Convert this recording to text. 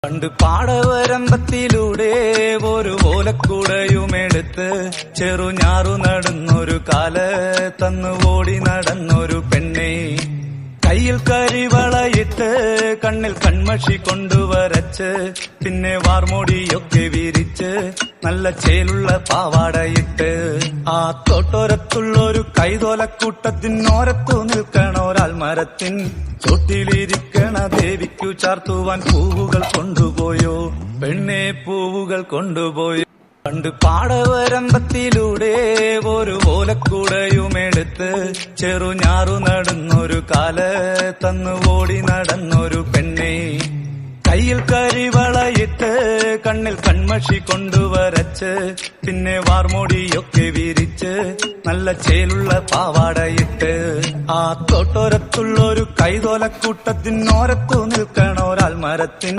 പണ്ട് പാടവരമ്പത്തിലൂടെ ഒരു ഓലക്കുടയുമെടുത്ത് ചെറുഞാറു നടന്നൊരു കാല് തന്നു ഓടി നടന്നൊരു പെണ്ണെ, കയ്യിൽ കരിവളയിട്ട് കണ്ണിൽ കൺമഷി കൊണ്ടുവരച്ച് പിന്നെ വാർമോടിയൊക്കെ വിരിച്ച് നല്ല ചേലുള്ള പാവാടയിട്ട് ആ തോട്ടോരത്തുള്ളൊരു കൈതോലക്കൂട്ടത്തിനോരത്തു നിൽക്കണൊരാൾ മരത്തിൻ ചോട്ടിലിരിക്കണ ദേവിക്കു ചാർത്തുവാൻ പൂവുകൾ കൊണ്ടുപോയോ പെണ്ണെ, പൂവുകൾ കൊണ്ടുപോയോ. പണ്ട് പാടവരമ്പത്തിലൂടെ ഒരു ഓലക്കുടയുമെടുത്ത് ചെറുഞാറു നടന്നൊരു കാല് തന്നു ഓടി നടന്നൊരു പെണ്ണെ, കയ്യിൽ കരിവളയിട്ട് കണ്ണിൽ കൺമഷി കൊണ്ടുവരച്ച് പിന്നെ വാർമോടിയൊക്കെ വിരിച്ച് നല്ല ചേലുള്ള പാവാടയിട്ട് ആ തോട്ടോരത്തുള്ളൊരു കൈതോലക്കൂട്ടത്തിനോരത്തു നിൽക്കണൊരാൾ മരത്തിൻ